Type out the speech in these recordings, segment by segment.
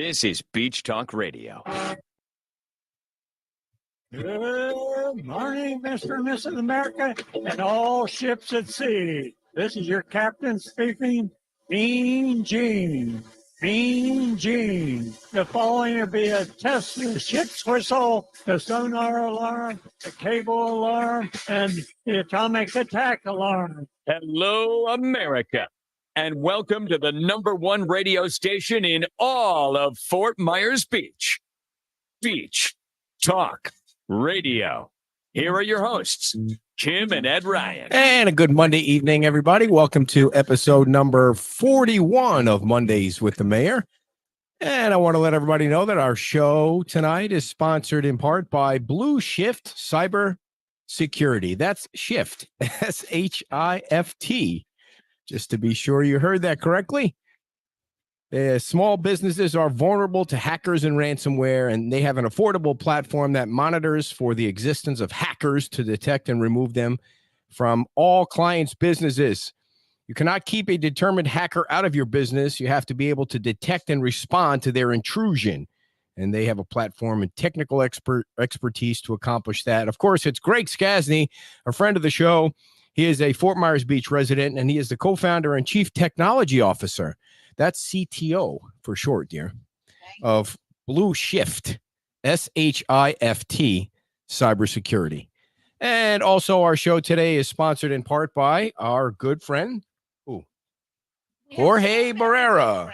This is Beach Talk Radio. Good morning, Mr. and Mrs. America, and all ships at sea. This is your captain speaking, Mean Gene. Mean Gene. The following will be a test of the ship's whistle, the sonar alarm, the cable alarm, and the atomic attack alarm. Hello, America, and welcome to the #1 radio station in all of Fort Myers Beach. Beach Talk Radio. Here are your hosts, Kim and Ed Ryan. And a good Monday evening, everybody. Welcome to episode number 41 of Mondays with the Mayor. And I want to let everybody know that our show tonight is sponsored in part by Blue Shift Cyber Security. That's Shift, SHIFT. Just to be sure you heard that correctly. Small businesses are vulnerable to hackers and ransomware, and they have an affordable platform that monitors for the existence of hackers to detect and remove them from all clients' businesses. You cannot keep a determined hacker out of your business. You have to be able to detect and respond to their intrusion. And they have a platform and technical expertise to accomplish that. Of course, it's Greg Skasny, a friend of the show. He is a Fort Myers Beach resident, and he is the co-founder and chief technology officer. That's CTO for short, dear, of Blue Shift, SHIFT Cybersecurity. And also our show today is sponsored in part by our good friend, Jorge Barrera.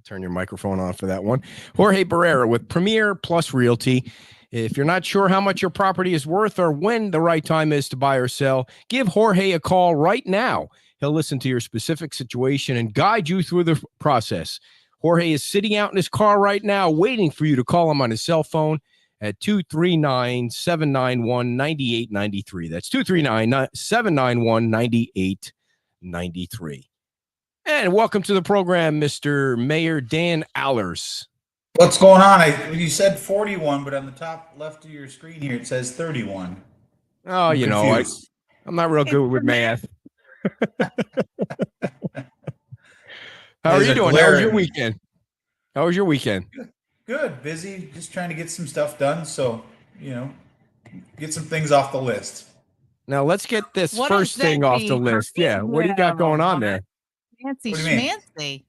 Turn your microphone on for that one. Jorge Barrera with Premier Plus Realty. If you're not sure how much your property is worth or when the right time is to buy or sell, give Jorge a call right now. He'll listen to your specific situation and guide you through the process. Jorge is sitting out in his car right now, waiting for you to call him on his cell phone at 239-791-9893. That's 239-791-9893. And welcome to the program, Mr. Mayor Dan Allers. What's going on? You said 41, but on the top left of your screen here, it says 31. Oh, you know, I'm not real good with math. How are you doing? How was your weekend? How was your weekend? Good. Busy. Just trying to get some stuff done. So, get some things off the list. Now let's get this first thing off the list. Yeah. What do you got going on there? Fancy schmancy.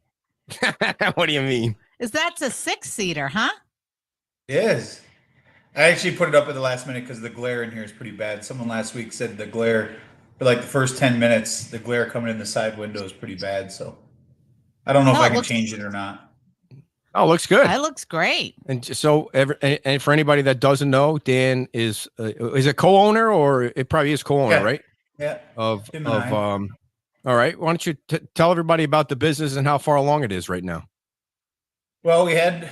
What do you mean? That's a 6-seater, huh? It is. I actually put it up at the last minute because the glare in here is pretty bad. Someone last week said the glare for like the first 10 minutes, the glare coming in the side window is pretty bad. So I don't know if I can change it or not. Oh, looks good. That looks great. And so, and for anybody that doesn't know, Dan is a co-owner, or it probably is co-owner, right? Yeah. All right. Why don't you tell everybody about the business and how far along it is right now? Well, we had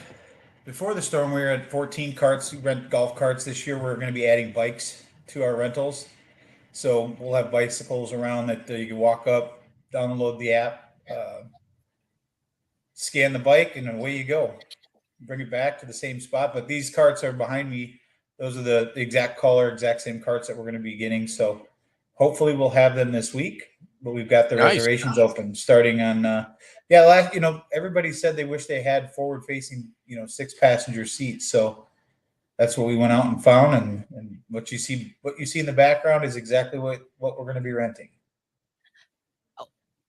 before the storm, we were at 14 carts. We rent golf carts. This year, we're going to be adding bikes to our rentals. So we'll have bicycles around that you can walk up, download the app, scan the bike, and away you go. Bring it back to the same spot. But these carts are behind me. Those are the exact color, exact same carts that we're going to be getting. So hopefully we'll have them this week. But we've got the reservations open starting on. Everybody said they wish they had forward-facing, 6-passenger seats. So that's what we went out and found, and what you see in the background is exactly what we're going to be renting.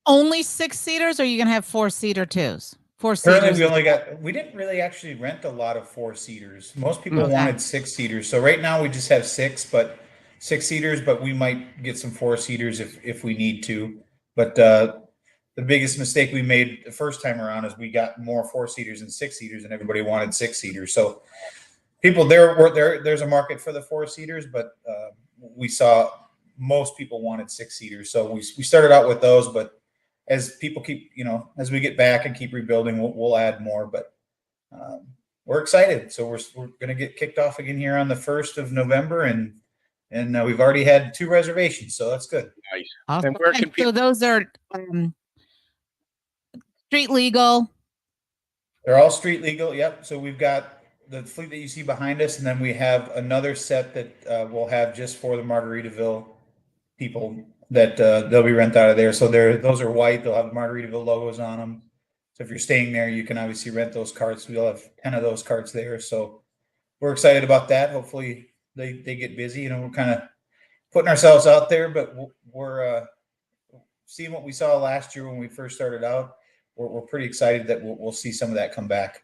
Only 6-seaters, or are you going to have 4-seater twos? 4-seaters. Currently, we didn't really actually rent a lot of 4-seaters. Most people wanted 6-seaters. So right now we just have 6-seaters, but we might get some 4-seaters if we need to. But the biggest mistake we made the first time around is we got more 4-seaters than 6-seaters, and everybody wanted 6-seaters. So people there's a market for the 4-seaters, but we saw most people wanted 6-seaters. So we started out with those, but as people keep, as we get back and keep rebuilding, we'll add more. But we're excited. So we're going to get kicked off again here on the 1st of November, and we've already had 2 reservations, so that's good. Nice. Awesome. And where can so those are street legal? They're all street legal. Yep. So we've got the fleet that you see behind us, and then we have another set that we'll have just for the Margaritaville people that they'll be rent out of there. So those are white. They'll have Margaritaville logos on them. So if you're staying there, you can obviously rent those carts. We'll have 10 of those carts there. So we're excited about that. Hopefully they get busy. We're kind of putting ourselves out there, but we're seeing what we saw last year when we first started out. We're pretty excited that we'll see some of that come back.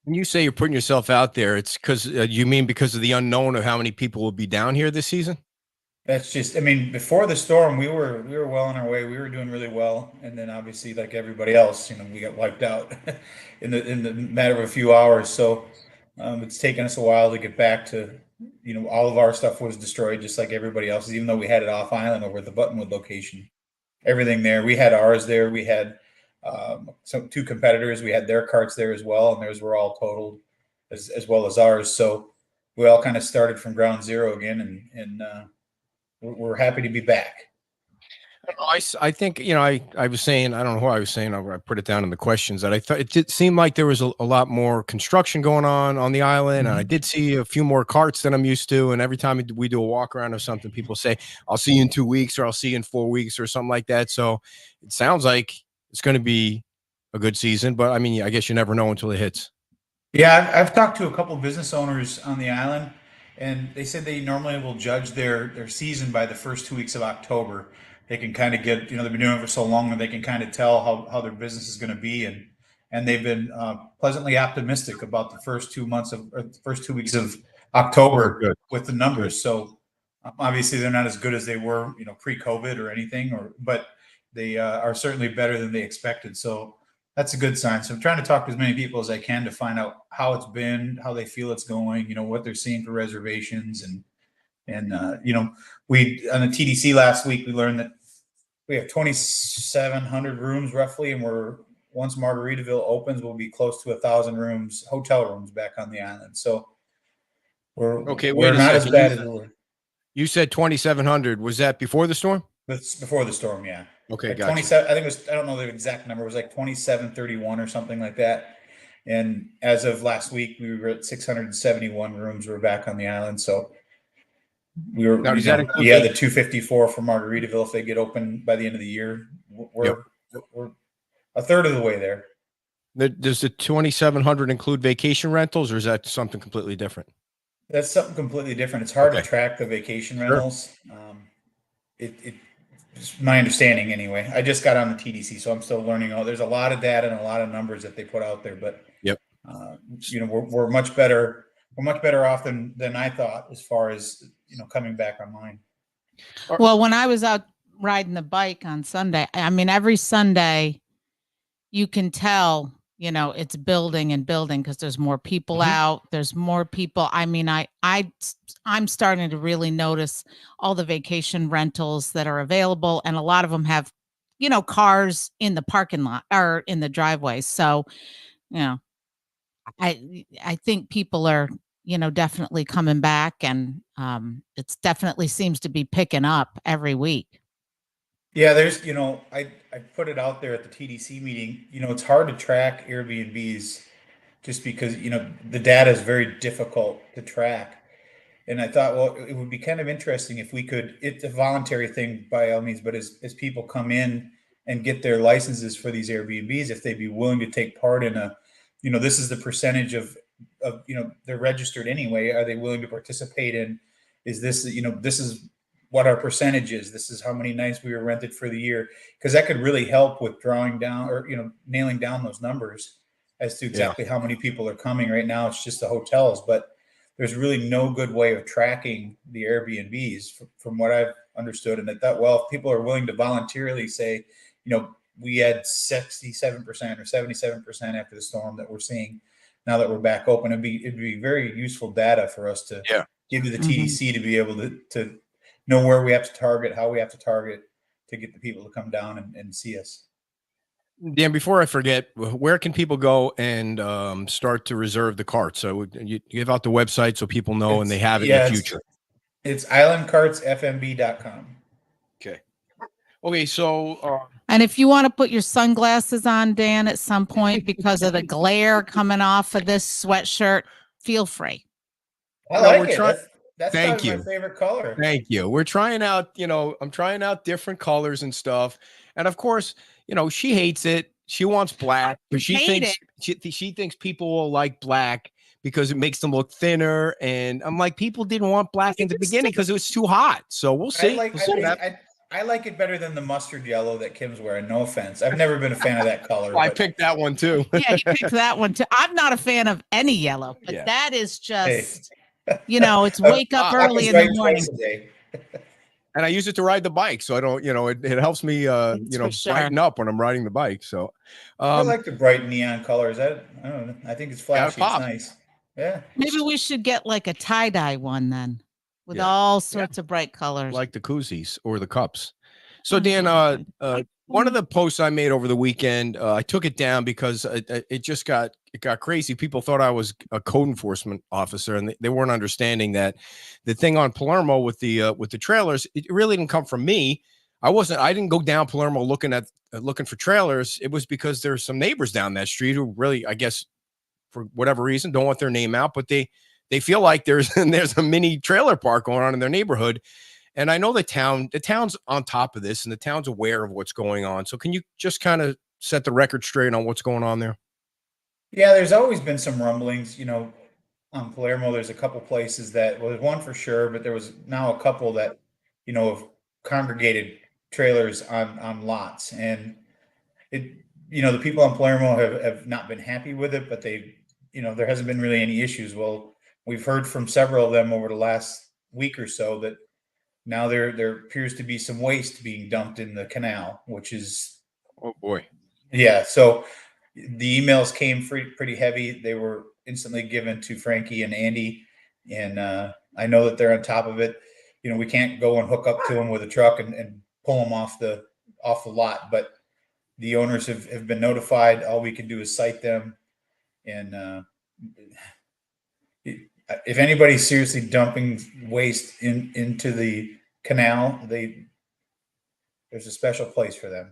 When you say you're putting yourself out there, it's because you mean because of the unknown of how many people will be down here this season? That's just, before the storm, we were well on our way. We were doing really well, and then obviously, like everybody else, we got wiped out in the matter of a few hours. So it's taken us a while to get back to, all of our stuff was destroyed, just like everybody else's. Even though we had it off island over at the Buttonwood location, everything there. We had ours there. We had two competitors. We had their carts there as well, and theirs were all totaled as well as ours. So we all kind of started from ground zero again, and we're happy to be back. I think, I was saying, I don't know who I was saying, I put it down in the questions, that I thought it did seem like there was a lot more construction going on the island. And I did see a few more carts than I'm used to. And every time we do a walk around or something, people say, I'll see you in 2 weeks, or I'll see you in 4 weeks, or something like that. So it sounds like it's going to be a good season, but I guess you never know until it hits. Yeah, I've talked to a couple of business owners on the island, and they said they normally will judge their season by the first 2 weeks of October. They can kind of get, they've been doing it for so long, and they can kind of tell how their business is going to be, and they've been pleasantly optimistic about the first 2 months of, or the first 2 weeks of October with the numbers. So obviously they're not as good as they were, pre-COVID or anything, but they are certainly better than they expected. So that's a good sign. So I'm trying to talk to as many people as I can to find out how it's been, how they feel it's going, what they're seeing for reservations. And we, on the TDC last week, we learned that we have 2,700 rooms roughly. And once Margaritaville opens, we'll be close to 1,000 rooms, hotel rooms back on the island. So we're not as bad as we were. You said 2,700. Was that before the storm? That's before the storm. Yeah. Okay, like gotcha. 27. I think it was. I don't know the exact number. It was like 2731 or something like that. And as of last week, we were at 671 rooms. We're back on the island. So we were. Now, does that include the 254 for Margaritaville if they get open by the end of the year. We're a third of the way there. Does the 2,700 include vacation rentals, or is that something completely different? That's something completely different. It's hard to track the vacation rentals. It's my understanding anyway. I just got on the TDC, so I'm still learning. There's a lot of data and a lot of numbers that they put out there, but we're much better. We're much better off than I thought as far as coming back online. Well, when I was out riding the bike on Sunday, every Sunday you can tell, it's building and building because there's more people out. There's more people. I'm starting to really notice all the vacation rentals that are available, and a lot of them have, cars in the parking lot or in the driveway. So, I think people are, definitely coming back, and it's definitely seems to be picking up every week. Yeah, there's, I put it out there at the TDC meeting. It's hard to track Airbnbs just because, the data is very difficult to track. And I thought, well, it would be kind of interesting if we could, it's a voluntary thing by all means, but as people come in and get their licenses for these Airbnbs, if they'd be willing to take part in this is the percentage of they're registered anyway. Are they willing to participate in, is this, this is what our percentage is. This is how many nights we were rented for the year. Because that could really help with drawing down or, nailing down those numbers as to exactly how many people are coming. Right now, it's just the hotels, but there's really no good way of tracking the Airbnbs from what I've understood. And I thought, well, if people are willing to voluntarily say, we had 67% or 77% after the storm that we're seeing now that we're back open, it'd be very useful data for us to give to the TDC to be able to know where we have to target, how we have to target to get the people to come down and see us. Dan, before I forget, where can people go and start to reserve the cart? So you give out the website so people know and they have it in the future. It's islandcartsfmb.com. Okay, so and if you want to put your sunglasses on, Dan, at some point because of the glare coming off of this sweatshirt, feel free. I like it. That's my favorite color. Thank you. We're trying out, I'm trying out different colors and stuff. And of course, she hates it. She wants black, but she Hate thinks she thinks people will like black because it makes them look thinner. And I'm like, people didn't want black in the beginning because it was too hot. So we'll see. We'll see what happens. I like it better than the mustard yellow that Kim's wearing. No offense. I've never been a fan of that color. I but picked that one too. Yeah, you picked that one too. I'm not a fan of any yellow, but Yeah. that is Hey. just, it's wake up black early is in the right morning. twice a day. And I use it to ride the bike. So I don't, it helps me, for sure. brighten up when I'm riding the bike. So, I like the bright neon colors. I don't know. I think it's flashy. It's pops. nice. Yeah. Maybe we should get like a tie-dye one then with Yeah. all sorts of bright colors. like the koozies or the cups. So Oh, Dan, God. one of the posts I made over the weekend, I took it down because it got crazy. People thought I was a code enforcement officer, and they weren't understanding that the thing on Palermo with the trailers, it really didn't come from me. I didn't go down Palermo looking for trailers. It was because there's some neighbors down that street who really, I guess, for whatever reason, don't want their name out, but they feel like there's a mini trailer park going on in their neighborhood. And I know the town's on top of this, and the town's aware of what's going on. So can you just kind of set the record straight on what's going on there? Yeah, there's always been some rumblings, on Palermo. There's a couple places there's one for sure, but there was now a couple that, have congregated trailers on lots. And the people on Palermo have not been happy with it, but there hasn't been really any issues. Well, we've heard from several of them over the last week or so that now there appears to be some waste being dumped in the canal, which is, Oh boy. yeah. So the emails came pretty heavy. They were instantly given to Frankie and Andy, and I know that they're on top of it. We can't go and hook up to them with a truck and pull them off the lot, but the owners have been notified. All we can do is cite them, and if anybody's seriously dumping waste into the canal, there's a special place for them.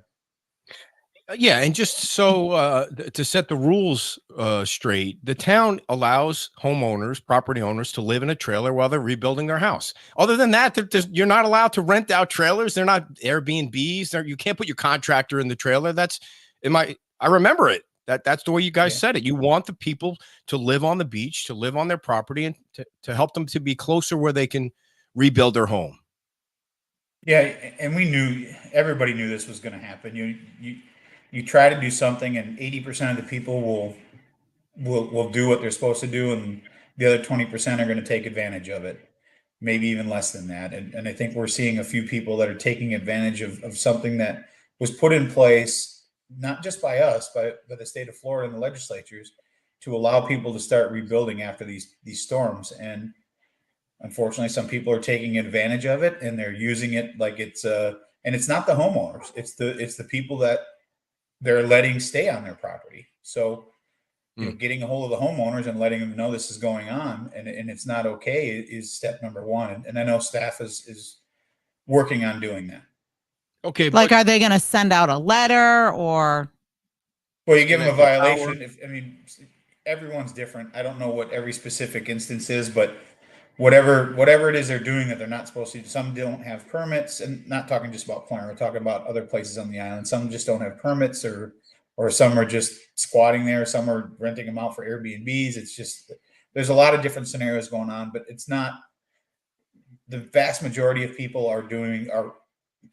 Yeah, and just so to set the rules straight, the town allows homeowners, property owners, to live in a trailer while they're rebuilding their house. Other than that, you're not allowed to rent out trailers. They're not Airbnbs. You can't put your contractor in the trailer. I remember it. That's the way you guys said it. You want the people to live on the beach, to live on their property, and to help them to be closer where they can rebuild their home. Yeah, and everybody knew this was going to happen. You try to do something, and 80% of the people will do what they're supposed to do, and the other 20% are going to take advantage of it, maybe even less than that. And I think we're seeing a few people that are taking advantage of something that was put in place, not just by us, but by the state of Florida and the legislatures, to allow people to start rebuilding after these storms. And unfortunately, some people are taking advantage of it, and they're using it like and it's not the homeowners, it's the people that they're letting stay on their property. So getting a hold of the homeowners and letting them know this is going on and it's not okay is step number one. And I know staff is working on doing that. Okay. Like, are they going to send out a letter or? Well, you give them a violation. Everyone's different. I don't know what every specific instance is, but whatever it is they're doing that they're not supposed to. Some don't have permits, and not talking just about Palermo, we're talking about other places on the island. Some just don't have permits, or some are just squatting there. Some are renting them out for Airbnbs. It's just, there's a lot of different scenarios going on, but it's not, the vast majority of people are doing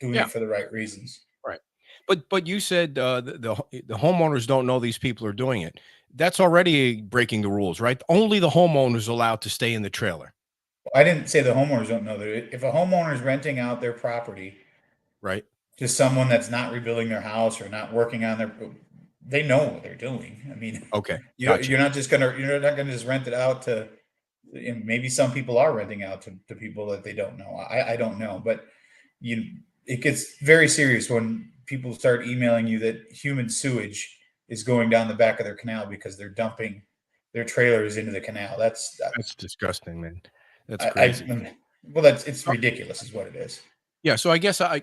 it for the right reasons. Right. But you said the homeowners don't know these people are doing it. That's already breaking the rules, right? Only the homeowners are allowed to stay in the trailer. I didn't say the homeowners don't know that. If a homeowner is renting out their property, right, to someone that's not rebuilding their house or not working on they know what they're doing. I mean, okay, you're not gonna just rent it out to. And maybe some people are renting out to people that they don't know. I don't know, but it gets very serious when people start emailing you that human sewage is going down the back of their canal because they're dumping their trailers into the canal. That's disgusting, man. That's crazy. It's ridiculous, is what it is. Yeah. So I guess I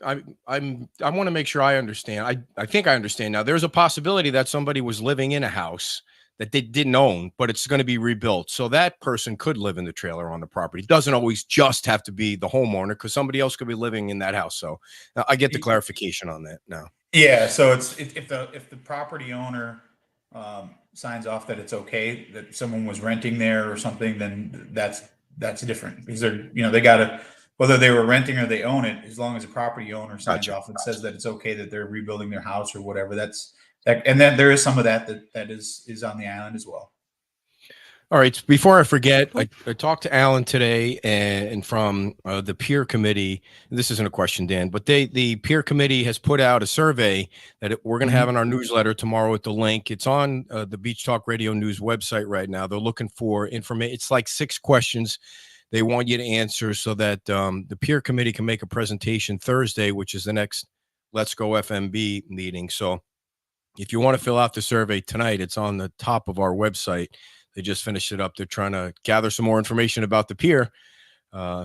want to make sure I understand. I think I understand now. There's a possibility that somebody was living in a house that they didn't own, but it's going to be rebuilt. So that person could live in the trailer on the property. It doesn't always just have to be the homeowner, because somebody else could be living in that house. So I get the clarification on that now. Yeah, so if the property owner signs off that it's okay that someone was renting there or something, then that's different because they gotta, whether they were renting or they own it, as long as the property owner signs Gotcha. off and says that it's okay that they're rebuilding their house or whatever. And then there is some of that is on the island as well. All right. Before I forget, I talked to Alan today and from the peer committee. This isn't a question, Dan, but the peer committee has put out a survey that we're going to have in our newsletter tomorrow with the link. It's on the Beach Talk Radio News website right now. They're looking for information. It's like 6 questions they want you to answer so that the peer committee can make a presentation Thursday, which is the next Let's Go FMB meeting. So if you want to fill out the survey tonight, it's on the top of our website. They just finished it up. They're trying to gather some more information about the pier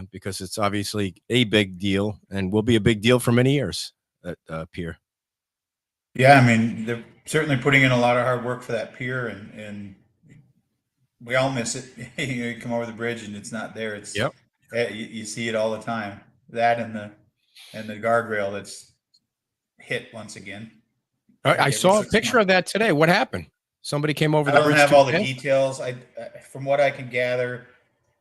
because it's obviously a big deal and will be a big deal for many years, that pier. Yeah, I mean, they're certainly putting in a lot of hard work for that pier, and we all miss it. You come over the bridge and it's not there. It's Yep. you see it all the time. That and the guardrail that's hit once again. I saw a picture of that today. What happened? Somebody came over I the don't bridge. have all the details. From what I can gather,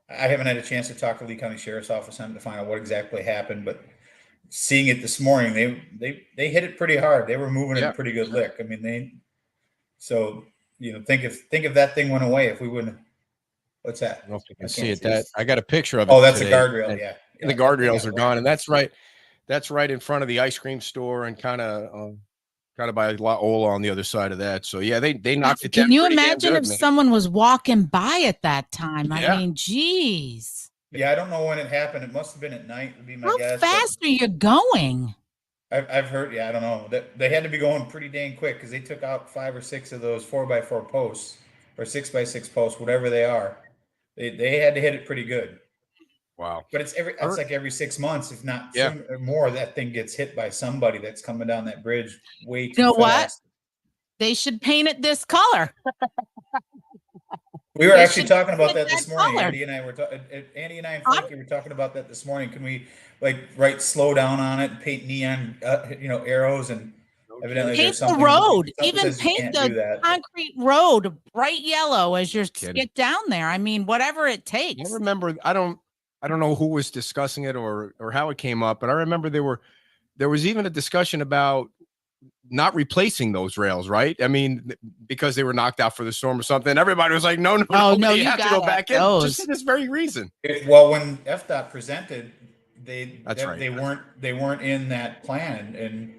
I haven't had a chance to talk to Lee County Sheriff's Office to find out what exactly happened. But seeing it this morning, they hit it pretty hard. They were moving at a pretty good lick. I mean, think if that thing went away, if we wouldn't. What's that? I don't know if you can see it. I got a picture of it. Oh, that's today. a guardrail. Yeah. The guardrails are gone, and that's right in front of the ice cream store and kind of by La Ola on the other side of that. So yeah, they knocked it down. Can you imagine if someone was walking by at that time? Yeah. I mean, geez. Yeah, I don't know when it happened. It must have been at night, would be my guess. How fast are you going? I've heard, I don't know. That they had to be going pretty dang quick because they took out 5 or 6 of those 4x4 posts or 6x6 posts, whatever they are. They had to hit it pretty good. Wow. But it's like every 6 months, if not Yeah. or more, that thing gets hit by somebody that's coming down that bridge way too You know what? fast. They should paint it this color. We were They actually should talking about paint that this that morning. color. Andy and I and Frankie were talking about that this morning. Can we write slow down on it, paint neon, arrows, and evidently Paint there's the something. road. something Even says you paint can't do the that. concrete road bright yellow as you Kidding. get down there. I mean, whatever it I takes. remember. I don't know who was discussing it or how it came up, but I remember there was even a discussion about not replacing those rails, right? I mean, because they were knocked out for the storm or something. Everybody was like, no, no, you have to go gotta back in. those. Just for this very reason. Well, when FDOT presented, they right. weren't in that plan, and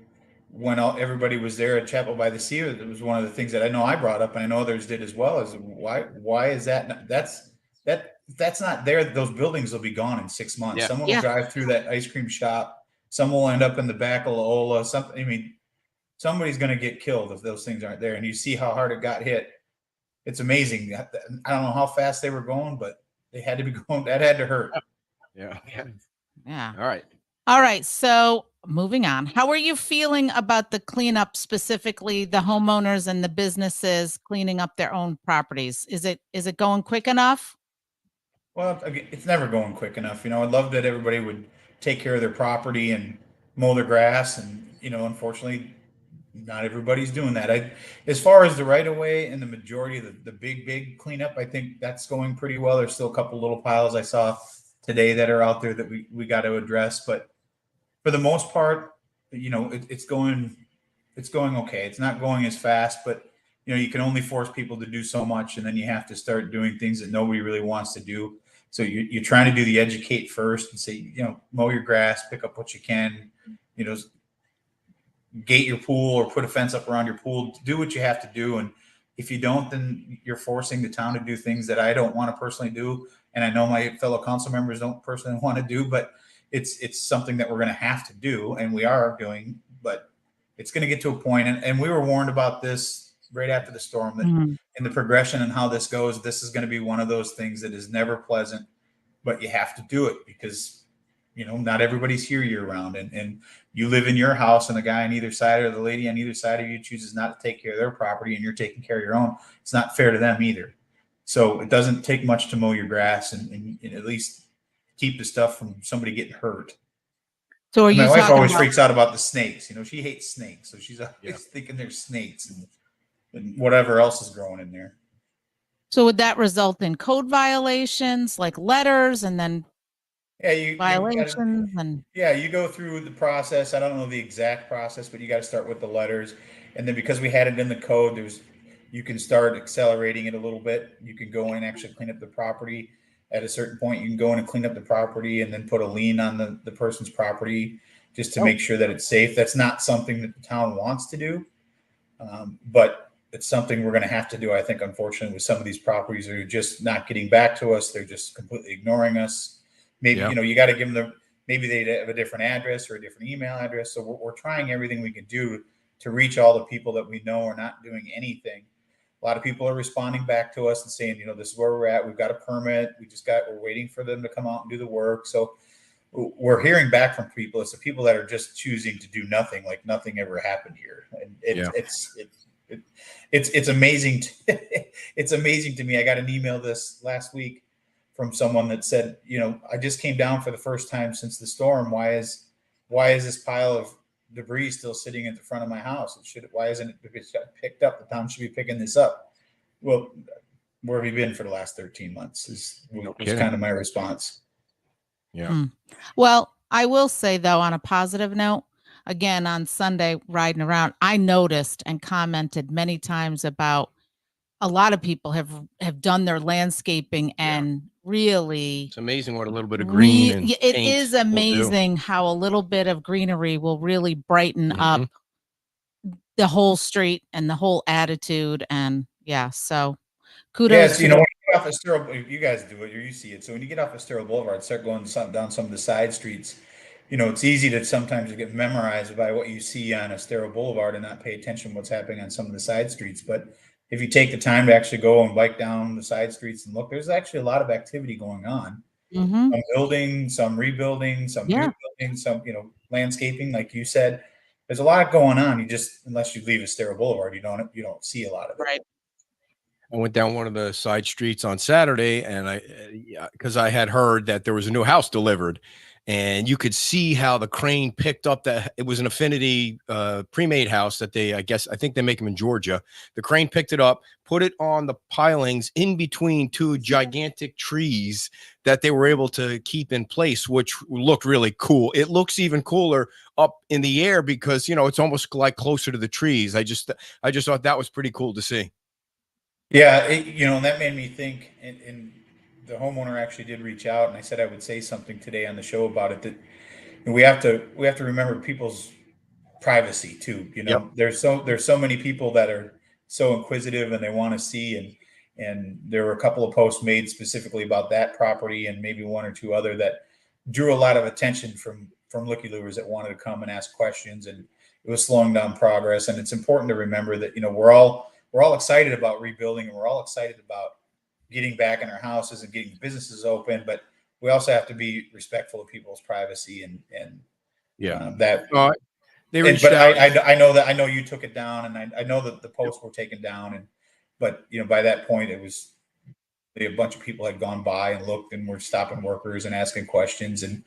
when everybody was there at Chapel by the Sea, it was one of the things that I know I brought up, and I know others did as well. Is why is that? That's not there. Those buildings will be gone in 6 months. Yeah. Someone will drive through that ice cream shop. Someone will end up in the back of La Ola. Something. I mean, somebody's going to get killed if those things aren't there. And you see how hard it got hit. It's amazing. I don't know how fast they were going, but they had to be going. That had to hurt. Yeah. Yeah. All right. So moving on. How are you feeling about the cleanup, specifically the homeowners and the businesses cleaning up their own properties? Is it going quick enough? Well, it's never going quick enough. I'd love that everybody would take care of their property and mow their grass. And, unfortunately, not everybody's doing that. As far as the right of way and the majority of the big cleanup, I think that's going pretty well. There's still a couple little piles I saw today that are out there that we got to address. But for the most part, it's going okay. It's not going as fast, but you can only force people to do so much, and then you have to start doing things that nobody really wants to do. So you're trying to do the educate first and say, mow your grass, pick up what you can, gate your pool or put a fence up around your pool. Do what you have to do, and if you don't, then you're forcing the town to do things that I don't want to personally do, and I know my fellow council members don't personally want to do, but it's something that we're going to have to do, and we are doing. But it's going to get to a point, and we were warned about this right after the storm, that in the progression and how this goes, this is going to be one of those things that is never pleasant, but you have to do it because, not everybody's here year round, and you live in your house, and the guy on either side or the lady on either side of you chooses not to take care of their property, and you're taking care of your own. It's not fair to them either. So it doesn't take much to mow your grass and at least keep the stuff from somebody getting hurt. So are you My wife talking always about, freaks out about the snakes. You know, she hates snakes, so she's always thinking there's snakes and whatever else is growing in there. so would that result in code violations, like letters and then Yeah, you gotta, violations and yeah, you go through the process. I don't know the exact process, but you got to start with the letters, and then because we had it in the code, you can start accelerating it a little bit. You can go in and actually clean up the property. At a certain point, you can go in and clean up the property, and then put a lien on the person's property just to Oh. make sure that it's safe. That's not something that the town wants to do, but it's something we're going to have to do. I think, unfortunately, with some of these properties, they're just not getting back to us. They're just completely ignoring us. Maybe, Yeah. you got to give them maybe they have a different address or a different email address. So we're trying everything we can do to reach all the people that we know are not doing anything. A lot of people are responding back to us and saying, this is where we're at. We've got a permit. We're waiting for them to come out and do the work. So we're hearing back from people. It's the people that are just choosing to do nothing, like nothing ever happened here. And it's amazing. It's amazing to me. I got an email this last week from someone that said, I just came down for the first time since the storm. Why is this pile of debris still sitting at the front of my house? Why isn't it picked up? The town should be picking this up. Well, where have you been for the last 13 months? Was kind of my response. Yeah. Well, I will say though, on a positive note, again, on Sunday riding around, I noticed and commented many times about a lot of people have done their landscaping and really It's amazing what a little bit of green and it paint is will do. amazing how a little bit of greenery will really brighten Mhm. up the whole street and the whole attitude. And so kudos Yes, to when you get off Estero, you guys do it or you see it. So when you get off Estero Boulevard, start going down some of the side streets. It's easy to sometimes get memorized by what you see on Estero Boulevard and not pay attention to what's happening on some of the side streets. But if you take the time to actually go and bike down the side streets and look, there's actually a lot of activity going on. Mhm. Some building, some rebuilding, some new building, some landscaping, like you said. There's a lot going on. You just, unless you leave Estero Boulevard, you don't see a lot of it. Right. I went down one of the side streets on Saturday, and because I had heard that there was a new house delivered, and you could see how the crane picked up that it was an Affinity pre-made house that I think they make them in Georgia. The crane picked it up, put it on the pilings in between two gigantic trees that they were able to keep in place, which looked really cool. It looks even cooler up in the air because, it's almost like closer to the trees. I just thought that was pretty cool to see. Yeah, and that made me think, and the homeowner actually did reach out, and I said I would say something today on the show about it, that we have to remember people's privacy too. Yep. There's so many people that are so inquisitive and they want to see, and there were a couple of posts made specifically about that property and maybe one or two other that drew a lot of attention from looky-loos that wanted to come and ask questions, and it was slowing down progress. And it's important to remember that we're all excited about rebuilding, and we're all excited about getting back in our houses and getting businesses open, but we also have to be respectful of people's privacy and that. They reached out. I know you took it down, and I know that the posts were taken down, but by that point it was a bunch of people had gone by and looked and were stopping workers and asking questions, and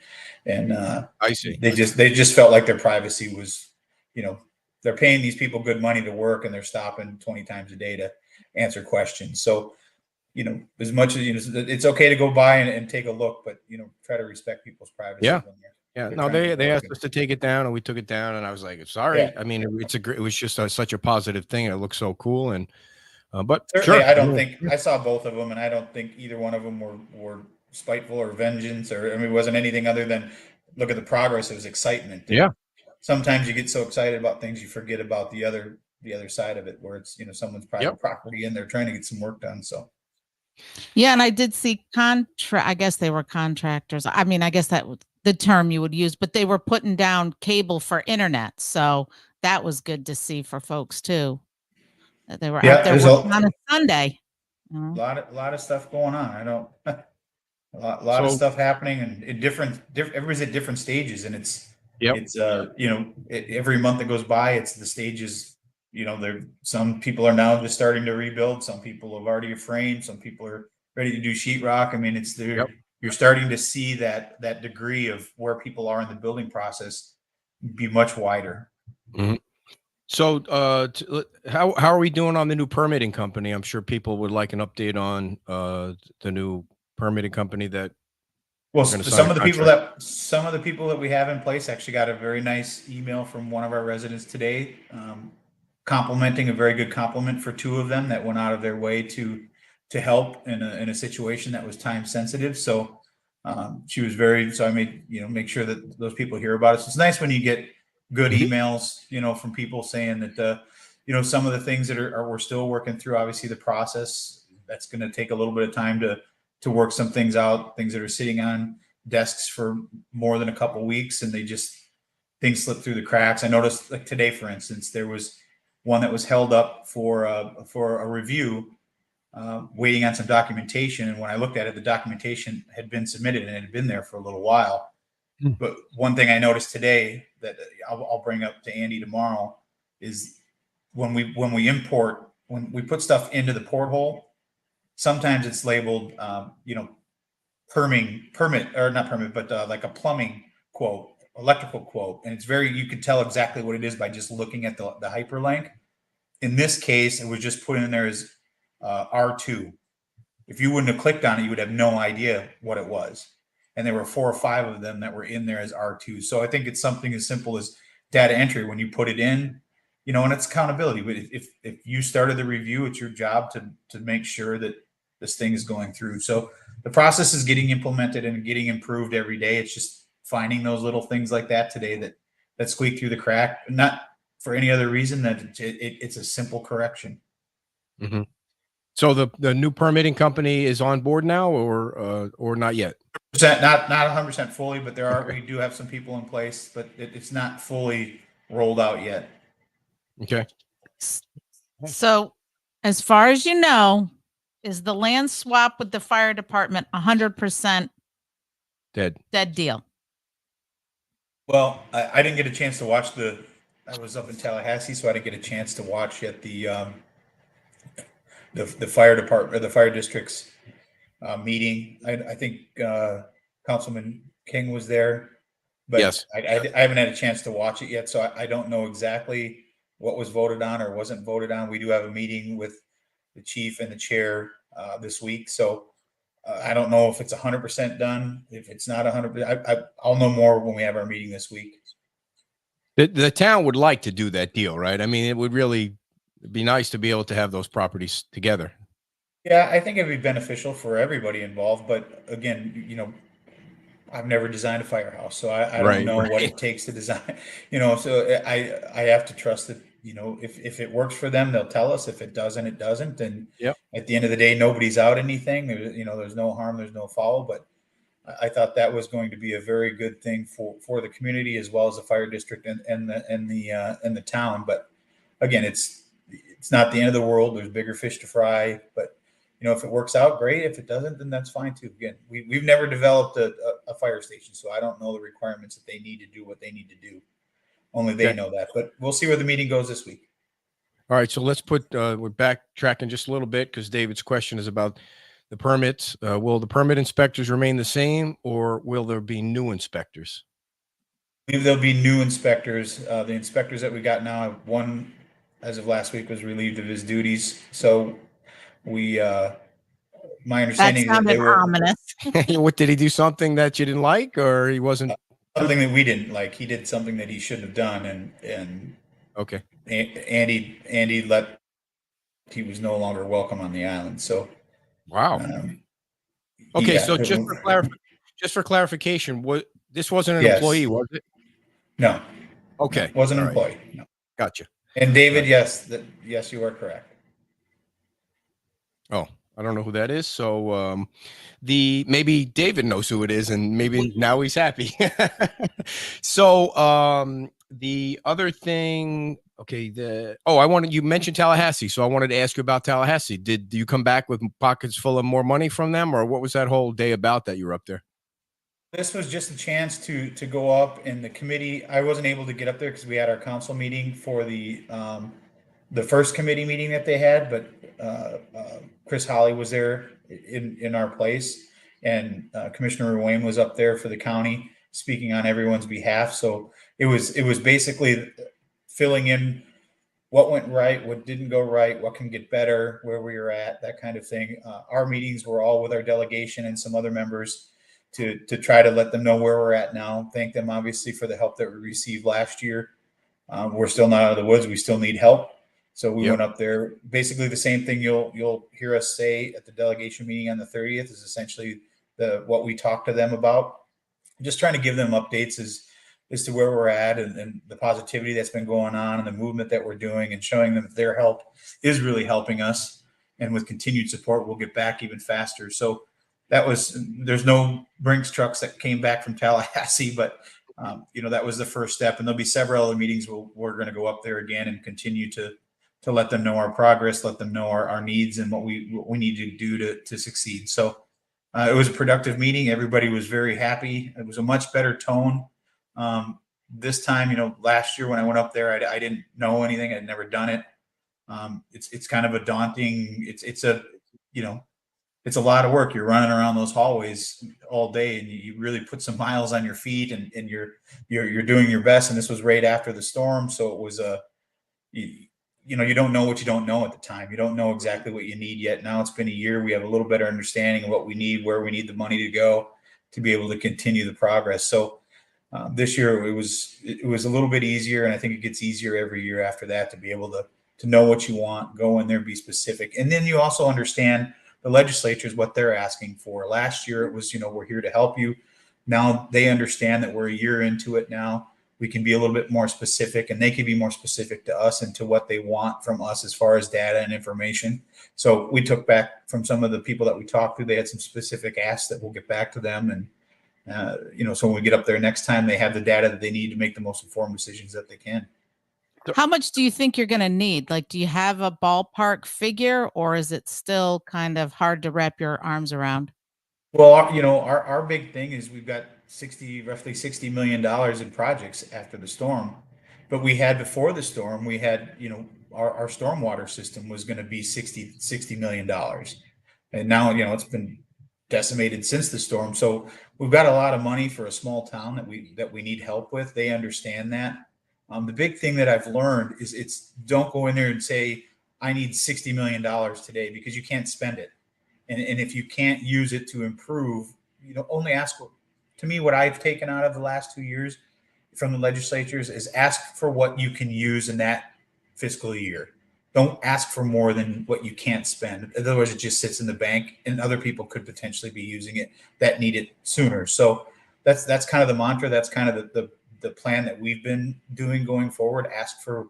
I see. They just felt like their privacy was, they're paying these people good money to work, and they're stopping 20 times a day to answer questions. So, as much as it's okay to go by and take a look, but try to respect people's privacy. Yeah. When Yeah. they're No, trying to they work asked us to take it down, and we took it down, and I was like, sorry. Yeah. I mean, it was just such a positive thing, and it looked so cool. And but certainly, sure. I don't think I saw both of them, and I don't think either one of them were spiteful or vengeance, it wasn't anything other than look at the progress. It was excitement. Yeah. Sometimes you get so excited about things you forget about the other side of it, where it's someone's private property and they're trying to get some work done. So yeah, and I did see I guess they were contractors. I mean, I guess that was the term you would use, but they were putting down cable for internet, so that was good to see for folks too, that they were out there working on a Sunday. a lot of stuff going on. I don't a lot of stuff happening, and different everybody's at different stages, and it's every month that goes by, it's the stages. Some people are now just starting to rebuild. Some people have already framed. Some people are ready to do sheetrock. I mean, you're you're starting to see that degree of where people are in the building process be much wider. So, how are we doing on the new permitting company? I'm sure people would like an update on the new permitting company that. Well, We're gonna sign some a of the people that we have in place actually got a very nice email from one of our residents today, complimenting, a very good compliment for two of them that went out of their way to help in a situation that was time sensitive. So she was so I made, make sure that those people hear about it. So it's nice when you get good emails, from people saying that, some of the things that we're still working through, obviously the process that's going to take a little bit of time to work some things out, things that are sitting on desks for more than a couple of weeks, and things slip through the cracks. I noticed, like today, for instance, there was one that was held up for a review, waiting on some documentation. And when I looked at it, the documentation had been submitted and it had been there for a little while. But one thing I noticed today that I'll bring up to Andy tomorrow is when we put stuff into the porthole, sometimes it's labeled, permit, or not permit, but like a plumbing quote, electrical quote. And you can tell exactly what it is by just looking at the hyperlink. In this case, it was just put in there as R2. If you wouldn't have clicked on it, you would have no idea what it was. And there were 4 or 5 of them that were in there as R2. So I think it's something as simple as data entry when you put it in, and it's accountability. But if you started the review, it's your job to make sure that this thing is going through. So the process is getting implemented and getting improved every day. It's just finding those little things like that today that squeak through the crack, not for any other reason that it's a simple correction. Mm-hmm. So the new permitting company is on board now, or not yet? Not 100% fully, but we do have some people in place, but it's not fully rolled out yet. Okay. So, as far as you know, is the land swap with the fire department 100% dead deal? Well, I didn't get a chance to watch I was up in Tallahassee, so I didn't get a chance to watch yet the fire department or the fire district's meeting. I think Councilman King was there, but yes, I haven't had a chance to watch it yet, so I don't know exactly what was voted on or wasn't voted on. We do have a meeting with the chief and the chair this week, so I don't know if it's 100% done. If it's not 100%, I'll know more when we have our meeting this week. The town would like to do that deal, right? I mean, it would really be nice to be able to have those properties together. Yeah, I think it'd be beneficial for everybody involved. But again, I've never designed a firehouse, so I don't know what it takes to design. So I have to trust that. If it works for them, they'll tell us. If it doesn't, it doesn't. And at the end of the day, nobody's out anything. There's no harm, there's no foul. But I thought that was going to be a very good thing for the community as well as the fire district and the town. But again, it's not the end of the world. There's bigger fish to fry. But if it works out, great. If it doesn't, then that's fine too. Again, we've never developed a fire station, so I don't know the requirements that they need to do what they need to do. Only they know that. But we'll see where the meeting goes this week. All right, so let's we're backtracking just a little bit because David's question is about the permits. Will the permit inspectors remain the same, or will there be new inspectors? I believe there'll be new inspectors. The inspectors that we got now, one as of last week was relieved of his duties. So my understanding that sounded ominous. What, did he do something that you didn't like, or he wasn't? Something that we didn't like. He did something that he shouldn't have done, and okay. Andy he was no longer welcome on the island. So wow. Okay, so just for clarification, this wasn't an employee, was it? No. Okay. It wasn't an employee. No. Gotcha. And David, yes, you are correct. Oh, I don't know who that is. So maybe David knows who it is, and maybe now he's happy. So the other thing, okay, you mentioned Tallahassee, so I wanted to ask you about Tallahassee. Did you come back with pockets full of more money from them, or what was that whole day about that you were up there? This was just a chance to go up in the committee. I wasn't able to get up there because we had our council meeting for the first committee meeting that they had, but Chris Holly was there in our place, and Commissioner Wayne was up there for the county speaking on everyone's behalf. So it was basically filling in what went right, what didn't go right, what can get better, where we were at, that kind of thing. Our meetings were all with our delegation and some other members to try to let them know where we're at now. Thank them obviously for the help that we received last year. We're still not out of the woods. We still need help. So we went up there. Basically the same thing you'll hear us say at the delegation meeting on the 30th is essentially what we talked to them about. Just trying to give them updates as to where we're at and the positivity that's been going on and the movement that we're doing, and showing them that their help is really helping us. And with continued support, we'll get back even faster. So there's no Brinks trucks that came back from Tallahassee, but that was the first step. And there'll be several other meetings we're going to go up there again and continue to let them know our progress, let them know our needs and what we need to do to succeed. So it was a productive meeting. Everybody was very happy. It was a much better tone. This time, last year when I went up there, I didn't know anything. I'd never done it. It's kind of a daunting, it's a lot of work. You're running around those hallways all day, and you really put some miles on your feet, and you're doing your best. And this was right after the storm. So it was you don't know what you don't know at the time. You don't know exactly what you need yet. Now it's been a year. We have a little better understanding of what we need, where we need the money to go to be able to continue the progress. So this year it was a little bit easier, and I think it gets easier every year after that to be able to know what you want, go in there, be specific. And then you also understand the legislatures, what they're asking for. Last year it was, we're here to help you. Now they understand that we're a year into it now. We can be a little bit more specific, and they can be more specific to us and to what they want from us as far as data and information. So we took back from some of the people that we talked to. They had some specific asks that we'll get back to them. And, so when we get up there next time, they have the data that they need to make the most informed decisions that they can. How much do you think you're going to need? Like, do you have a ballpark figure, or is it still kind of hard to wrap your arms around? Well, our big thing is we've got roughly $60 million in projects after the storm, but we had before the storm, we had, our stormwater system was going to be $60 million. And now, it's been decimated since the storm. So we've got a lot of money for a small town that we need help with. They understand that. The big thing that I've learned is don't go in there and say, I need $60 million today, because you can't spend it. And if you can't use it to improve, only ask. To me, what I've taken out of the last 2 years from the legislatures is ask for what you can use in that fiscal year. Don't ask for more than what you can't spend. Otherwise, it just sits in the bank, and other people could potentially be using it that need it sooner. So that's kind of the mantra. That's kind of the plan that we've been doing going forward. Ask for,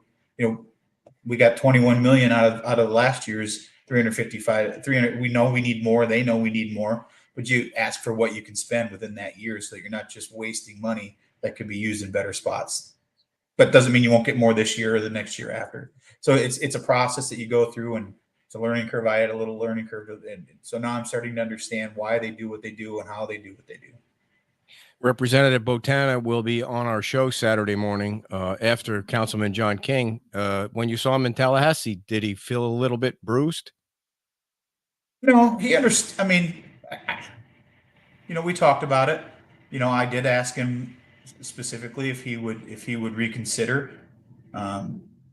we got 21 million out of last year's 300. We know we need more. They know we need more, but you ask for what you can spend within that year, so that you're not just wasting money that could be used in better spots. But doesn't mean you won't get more this year or the next year after. So it's a process that you go through, and it's a learning curve. I had a little learning curve, and so now I'm starting to understand why they do what they do and how they do what they do. Representative Botana will be on our show Saturday morning after Councilman John King. When you saw him in Tallahassee, did he feel a little bit bruised? No, he understood. I mean, we talked about it. I did ask him specifically if he would reconsider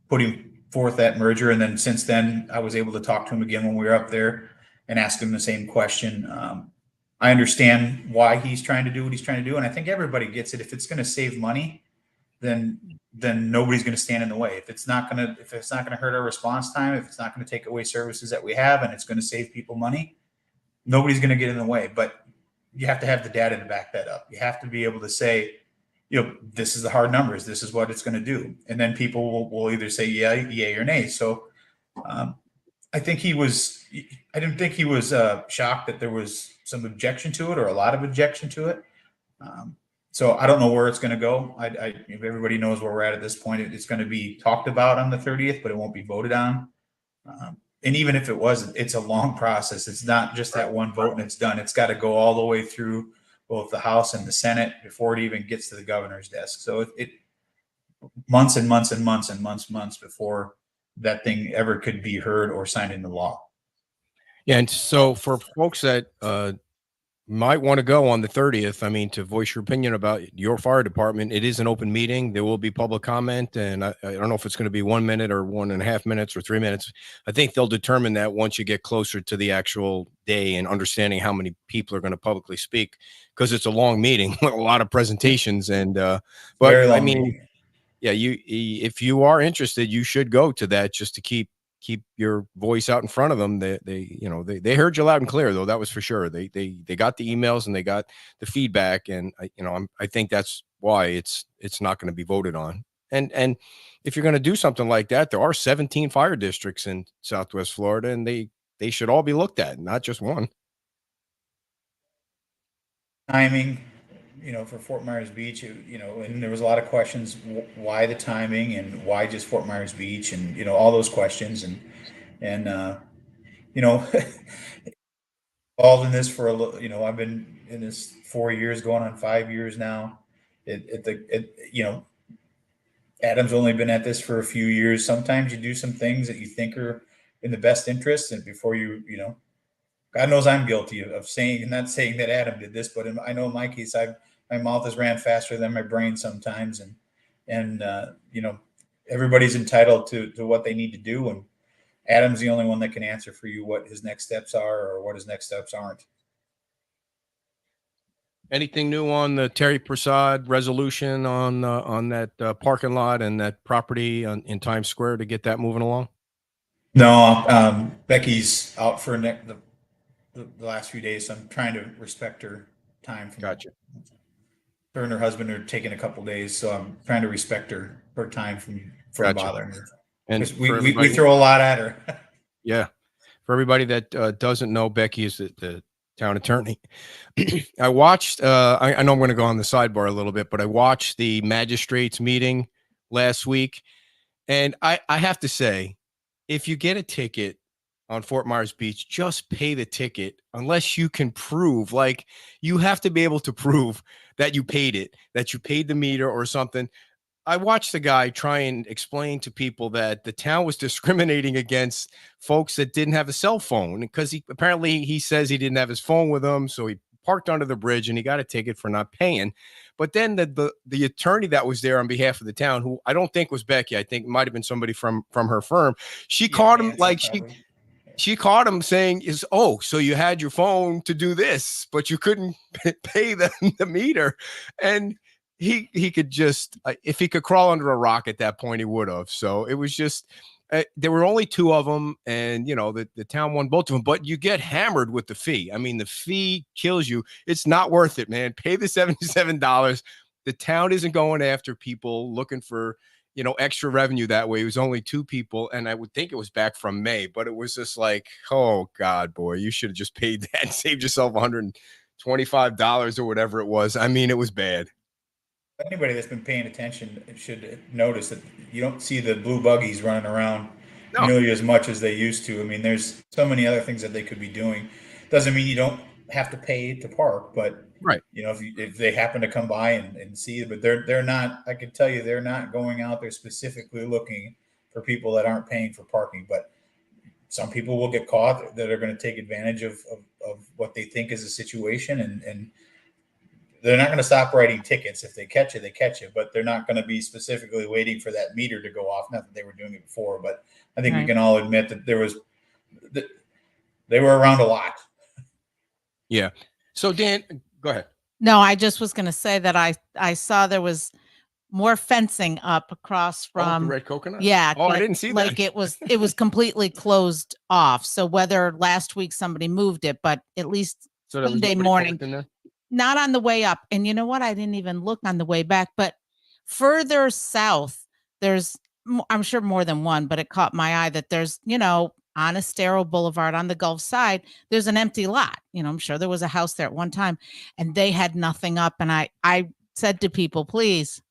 putting forth that merger. And then since then, I was able to talk to him again when we were up there and ask him the same question. I understand why he's trying to do what he's trying to do, and I think everybody gets it. If it's going to save money, then nobody's going to stand in the way. If it's not going to hurt our response time, if it's not going to take away services that we have, and it's going to save people money, nobody's going to get in the way. But you have to have the data to back that up. You have to be able to say, this is the hard numbers. This is what it's going to do, and then people will either say yay or nay. So I think I didn't think he was shocked that there was some objection to it, or a lot of objection to it. So I don't know where it's going to go. Everybody knows where we're at this point. It's going to be talked about on the 30th, but it won't be voted on. And even if it wasn't, it's a long process. It's not just that one vote and it's done. It's got to go all the way through both the House and the Senate before it even gets to the governor's desk. So it months and months and months and months before that thing ever could be heard or signed into law. Yeah, and so for folks that might want to go on the 30th. I mean, to voice your opinion about your fire department. It is an open meeting. There will be public comment, and I don't know if it's going to be 1 minute or 1.5 minutes or 3 minutes. I think they'll determine that once you get closer to the actual day and understanding how many people are going to publicly speak, because it's a long meeting with a lot of presentations. And but Very long I mean, meeting. yeah, if you are interested, you should go to that just to keep your voice out in front of them. They heard you loud and clear, though. That was for sure. They got the emails and they got the feedback, and I think that's why it's not going to be voted on. And if you're going to do something like that, there are 17 fire districts in Southwest Florida, and they should all be looked at, not just one. Timing, for Fort Myers Beach, and there was a lot of questions, why the timing and why just Fort Myers Beach, and all those questions, and involved in this for a little. I've been in this 4 years, going on 5 years now. Adam's only been at this for a few years. Sometimes you do some things that you think are in the best interest, and before God knows I'm guilty of saying, and not saying that Adam did this, but I know in my case, my mouth has ran faster than my brain sometimes, and everybody's entitled to what they need to do, and Adam's the only one that can answer for you what his next steps are or what his next steps aren't. Anything new on the Terry Prasad resolution on that parking lot and that property in Times Square to get that moving along? No, Becky's out for the last few days, so I'm trying to respect her time. Gotcha. Her and her husband are taking a couple days, so I'm trying to respect her time from Gotcha. bothering her. And we throw a lot at her. Yeah. For everybody that doesn't know, Becky is the town attorney. I watched, I know I'm going to go on the sidebar a little bit, but I watched the magistrates meeting last week. And I have to say, if you get a ticket on Fort Myers Beach, just pay the ticket unless you can prove, like, you have to be able to prove that you paid it, that you paid the meter or something. I watched the guy try and explain to people that the town was discriminating against folks that didn't have a cell phone, because he says he didn't have his phone with him. So he parked under the bridge and he got a ticket for not paying. But then the attorney that was there on behalf of the town, who I don't think was Becky, I think it might have been somebody from her firm. She caught him she caught him saying so you had your phone to do this, but you couldn't pay the meter. And he could just, if he could crawl under a rock at that point, he would have. So it was just, there were only two of them, and the town won both of them, but you get hammered with the fee. I mean, the fee kills you. It's not worth it, man. Pay the $77. The town isn't going after people looking for, extra revenue that way. It was only two people, and I would think it was back from May, but it was just like, oh God, boy, you should have just paid that and saved yourself $125 or whatever it was. I mean, it was bad. Anybody that's been paying attention should notice that you don't see the blue buggies running around nearly as much as they used to. I mean, there's so many other things that they could be doing. Doesn't mean you don't have to pay to park, but right. If they happen to come by and see it, but they're not, I can tell you, they're not going out there specifically looking for people that aren't paying for parking. But some people will get caught that are going to take advantage of what they think is a situation, and they're not going to stop writing tickets. If they catch it, they catch it, but they're not going to be specifically waiting for that meter to go off. Not that they were doing it before, but I think we can all admit that they were around a lot. Yeah. So Dan, go ahead. No, I just was going to say that I saw there was more fencing up across from the Red Coconut. Yeah. Oh, I didn't see that. Like it was completely closed off. So whether last week somebody moved it, but at least Sunday morning. Not on the way up. And you know what? I didn't even look on the way back, but further south, there's, I'm sure more than one, but it caught my eye that there's, on Estero Boulevard on the Gulf side, there's an empty lot. I'm sure there was a house there at one time and they had nothing up. And I said to people, please,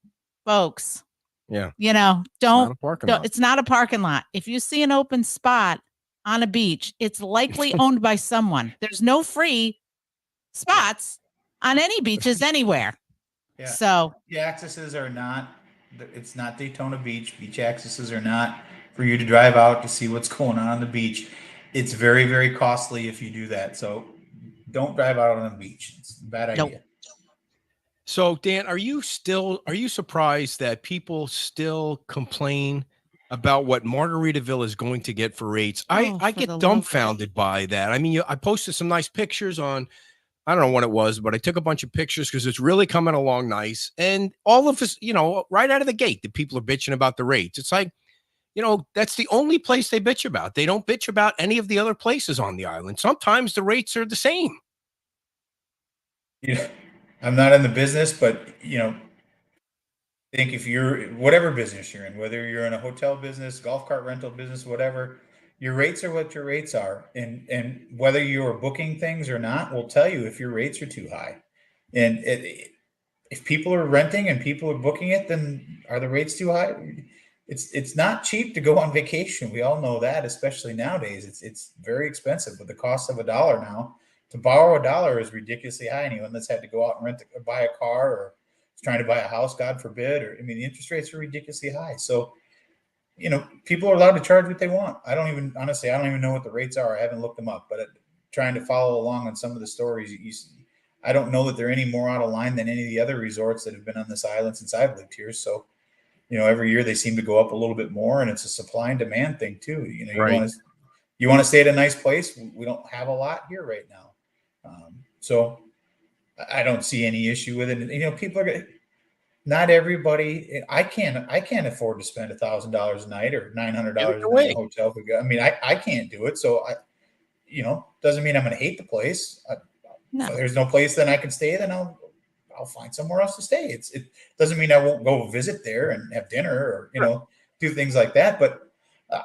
folks, don't, it's not a parking lot. If you see an open spot on a beach, it's likely owned by someone. There's no free spots on any beaches anywhere. Yeah. So the accesses are not, it's not Daytona Beach. Beach accesses are not for you to drive out to see what's going on the beach. It's very, very costly if you do that. So don't drive out on the beach. It's a bad Nope. idea. So, Dan, are you surprised that people still complain about what Margaritaville is going to get for rates? Oh, I for get the love- dumbfounded by that. I mean, I posted some nice pictures on, I don't know what it was, but I took a bunch of pictures because it's really coming along nice. And all of us, right out of the gate, the people are bitching about the rates. It's like, that's the only place they bitch about. They don't bitch about any of the other places on the island. Sometimes the rates are the same. I'm not in the business, but I think if you're whatever business you're in, whether you're in a hotel business, golf cart rental business, whatever, your rates are what your rates are, and whether you're booking things or not will tell you if your rates are too high. And if people are renting and people are booking it, then are the rates too high? It's not cheap to go on vacation. We all know that, especially nowadays. It's very expensive with the cost of $1 now. To borrow $1 is ridiculously high. Anyone that's had to go out and buy a car or is trying to buy a house, God forbid, the interest rates are ridiculously high. So, people are allowed to charge what they want. I don't even know what the rates are. I haven't looked them up, but trying to follow along on some of the stories, I don't know that they're any more out of line than any of the other resorts that have been on this island since I've lived here. So, every year they seem to go up a little bit more, and it's a supply and demand thing too. Right. You want to stay at a nice place. We don't have a lot here right now. So I don't see any issue with it. People are not everybody. I can't afford to spend $1,000 a night or $900 a night in a hotel. I can't do it. So doesn't mean I'm going to hate the place. No. If there's no place then I can stay, then I'll find somewhere else to stay. It doesn't mean I won't go visit there and have dinner or, do things like that. But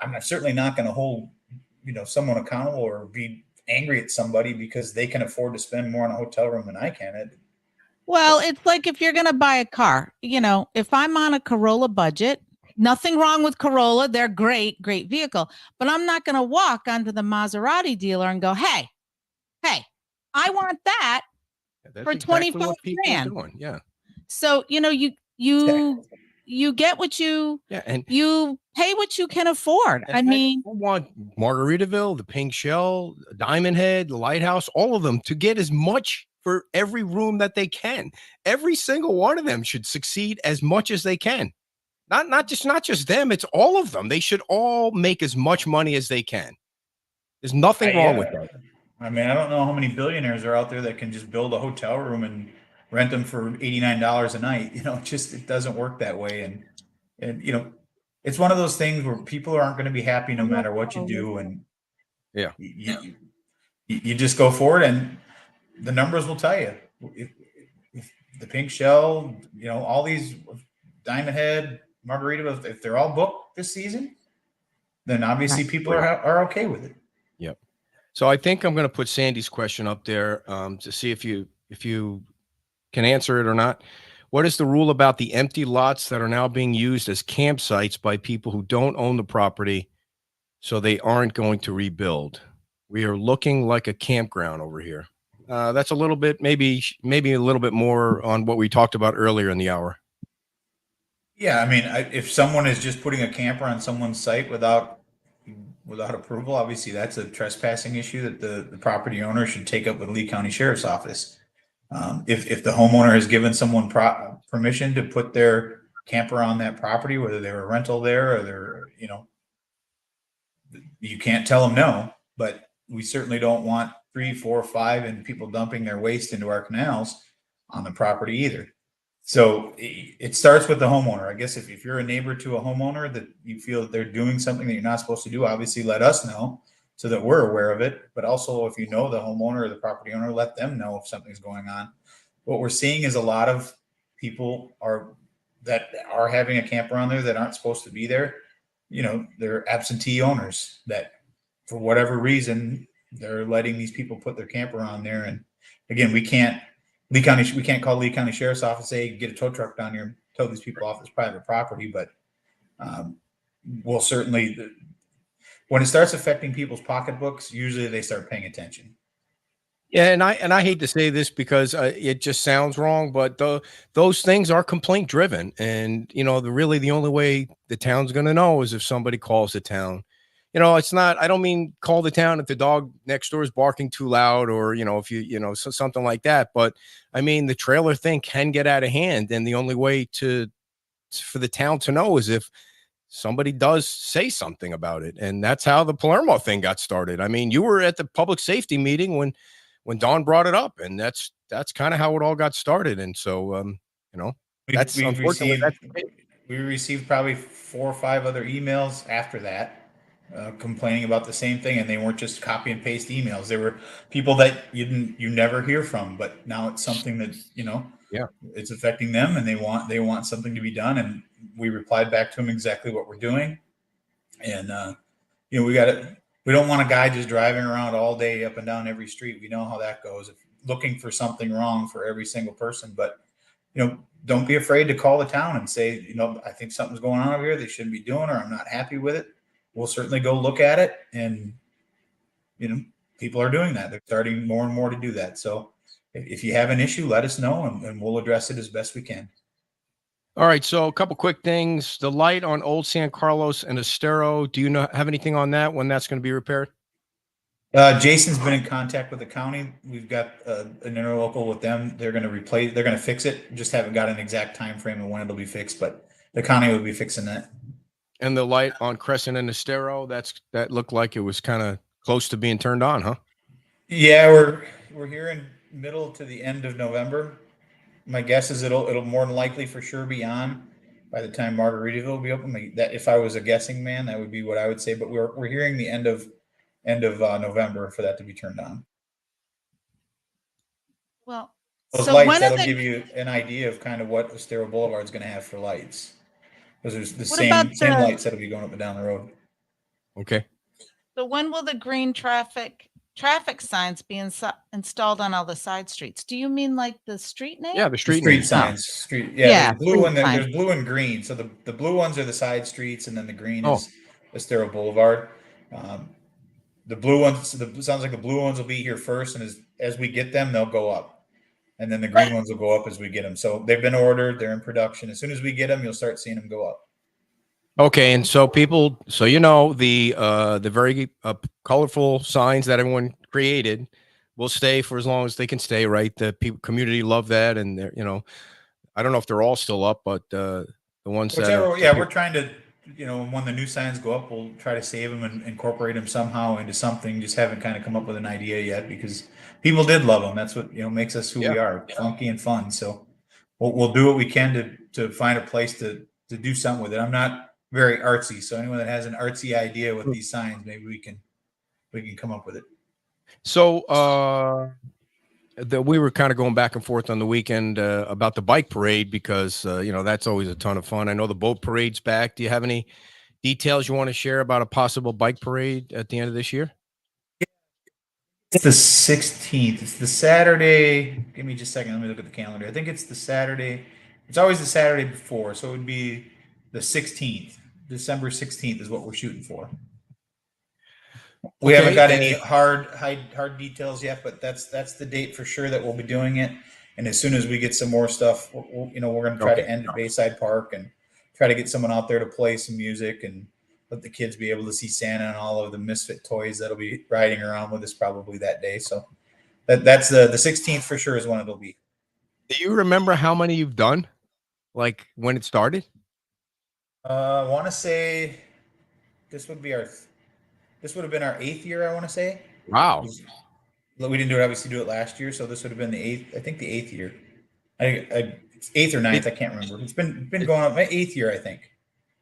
I'm certainly not going to hold, someone accountable or be angry at somebody because they can afford to spend more on a hotel room than I can. Well, it's like if you're going to buy a car, if I'm on a Corolla budget, nothing wrong with Corolla. They're great vehicle, but I'm not going to walk onto the Maserati dealer and go, Hey, I want that for exactly 25 what people grand. are doing. Yeah. So, you get what you pay what you can afford. I want Margaritaville, the Pink Shell, Diamond Head, the Lighthouse, all of them to get as much for every room that they can. Every single one of them should succeed as much as they can. Not just them, it's all of them. They should all make as much money as they can. There's nothing wrong with that. I don't know how many billionaires are out there that can just build a hotel room and rent them for $89 a night. It doesn't work that way. And it's one of those things where people aren't going to be happy no matter what you do. And yeah, you just go for it, and the numbers will tell you. If the Pink Shell, all these Diamond Head, Margaritaville, if they're all booked this season, then obviously people are okay with it. Yep. So I think I'm going to put Sandy's question up there to see if you can answer it or not. What is the rule about the empty lots that are now being used as campsites by people who don't own the property, so they aren't going to rebuild? We are looking like a campground over here. That's a little bit, maybe a little bit more on what we talked about earlier in the hour. Yeah, if someone is just putting a camper on someone's site without approval, obviously that's a trespassing issue that the property owner should take up with Lee County Sheriff's Office. If the homeowner has given someone permission to put their camper on that property, whether they're a rental there or they're, you can't tell them no, but we certainly don't want 3, 4, 5 and people dumping their waste into our canals on the property either. So it starts with the homeowner. I guess if you're a neighbor to a homeowner that you feel that they're doing something that you're not supposed to do, obviously let us know so that we're aware of it. But also if you know the homeowner or the property owner, let them know if something's going on. What we're seeing is a lot of people that are having a camper on there that aren't supposed to be there. They're absentee owners that for whatever reason, they're letting these people put their camper on there. And again, we can't call Lee County Sheriff's Office, say, get a tow truck down here and tow these people off this private property. But we'll certainly, when it starts affecting people's pocketbooks, usually they start paying attention. Yeah, and I hate to say this because it just sounds wrong, but those things are complaint driven, and the only way the town's going to know is if somebody calls the town. it's not, I don't mean call the town if the dog next door is barking too loud, or, if something like that. But I mean, the trailer thing can get out of hand. And the only way for the town to know is if somebody does say something about it. And that's how the Palermo thing got started. I mean, you were at the public safety meeting when Don brought it up, and that's kind of how it all got started. And so, that's unfortunately we received probably 4 or 5 other emails after that, complaining about the same thing, and they weren't just copy and paste emails. There were people that you never hear from, but now it's something that it's affecting them, and they want something to be done. And we replied back to them exactly what we're doing. And we don't want a guy just driving around all day up and down every street. We know how that goes, looking for something wrong for every single person. But don't be afraid to call the town and say, I think something's going on over here they shouldn't be doing, or I'm not happy with it. We'll certainly go look at it. And people are doing that. They're starting more and more to do that. So if you have an issue, let us know, and we'll address it as best we can. All right. So a couple quick things. The light on Old San Carlos and Estero, do you have anything on that, when that's going to be repaired? Jason's been in contact with the county. We've got an interlocal with them. They're going to fix it. Just haven't got an exact time frame of when it'll be fixed, but the county will be fixing that. And the light on Crescent and Estero, that looked like it was kind of close to being turned on, huh? Yeah, we're here in middle to the end of November. My guess is it'll more than likely for sure be on by the time Margaritaville will be open. That, if I was a guessing man, that would be what I would say. But we're hearing the end of November for that to be turned on. Well, those lights, that'll give you an idea of kind of what Estero Boulevard is going to have for lights. Because there's the same lights that'll be going up and down the road. Okay. So when will the green traffic signs be installed on all the side streets? Do you mean like the street name? Yeah, the street signs. Yeah, the blue one. There's blue and green. So the blue ones are the side streets, and then the green is Estero Boulevard. The blue ones, sounds like the blue ones will be here first, and as we get them, they'll go up, and then the green ones will go up as we get them. So they've been ordered; they're in production. As soon as we get them, you'll start seeing them go up. Okay, and so the very colorful signs that everyone created will stay for as long as they can stay, right? The community love that, and I don't know if they're all still up, but the ones we're trying to, when the new signs go up, we'll try to save them and incorporate them somehow into something. Just haven't kind of come up with an idea yet, because people did love them. That's what makes us who we are, funky and fun. So we'll do what we can to find a place to do something with it. I'm not very artsy, so anyone that has an artsy idea with these signs, maybe we can come up with it. So we were kind of going back and forth on the weekend about the bike parade, because that's always a ton of fun. I know the boat parade's back. Do you have any details you want to share about a possible bike parade at the end of this year? It's the 16th. It's the Saturday. Give me just a second. Let me look at the calendar. I think it's the Saturday. It's always the Saturday before, so it would be the 16th. December 16th is what we're shooting for. We haven't got any hard details yet, but that's the date for sure that we'll be doing it. And as soon as we get some more stuff, we're going to try to end at Bayside Park and try to get someone out there to play some music and let the kids be able to see Santa and all of the Misfit toys that'll be riding around with us probably that day. So that's the 16th for sure is when it'll be. Do you remember how many you've done, like when it started? I want to say this would have been our 8th year. I want to say. Wow. We didn't do it last year, so this would have been the 8th. I think the 8th year. It's 8th or 9th. I can't remember. It's been going on my 8th year, I think.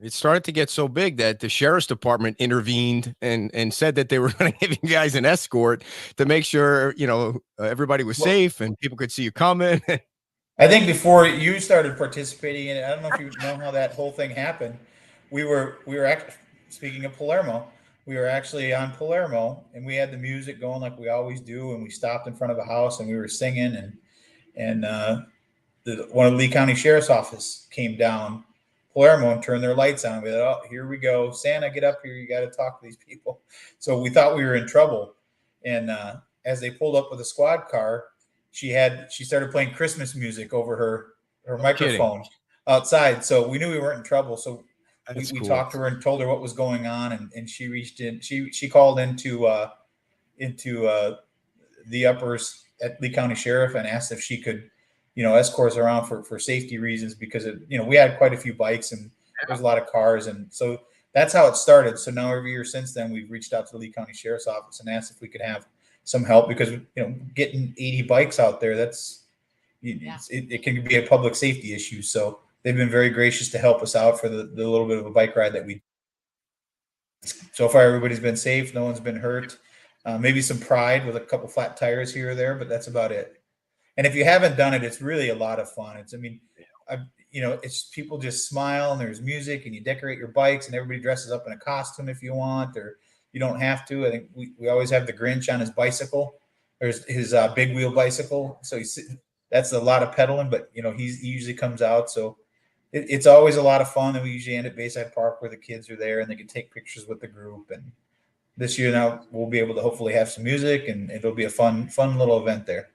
It started to get so big that the sheriff's department intervened and said that they were going to give you guys an escort to make sure everybody was safe and people could see you coming. I think before you started participating in it, I don't know if you know how that whole thing happened. We were actually, speaking of Palermo, we were actually on Palermo, and we had the music going like we always do, and we stopped in front of a house and we were singing, and one of the Lee County Sheriff's Office came down Palermo and turned their lights on. We thought, oh, here we go, Santa, get up here, you got to talk to these people. So we thought we were in trouble, and as they pulled up with a squad car, she started playing Christmas music over her microphone outside. So we knew we weren't in trouble. So That's we cool. talked to her and told her what was going on, and she reached in. She called into the uppers at Lee County Sheriff and asked if she could, escort us around for safety reasons, because we had quite a few bikes and there's a lot of cars, and so that's how it started. So now every year since then, we've reached out to the Lee County Sheriff's Office and asked if we could have some help, because getting 80 bikes out there, it can be a public safety issue. So they've been very gracious to help us out for the little bit of a bike ride that we. So far, everybody's been safe. No one's been hurt. Maybe some pride with a couple flat tires here or there, but that's about it. And if you haven't done it, it's really a lot of fun. It's people just smile and there's music and you decorate your bikes and everybody dresses up in a costume if you want, or you don't have to. I think we always have the Grinch on his bicycle. There's his big wheel bicycle. So that's a lot of pedaling, but he usually comes out. So it's always a lot of fun. And we usually end at Bayside Park where the kids are there and they can take pictures with the group. And this year now we'll be able to hopefully have some music, and it'll be a fun little event there.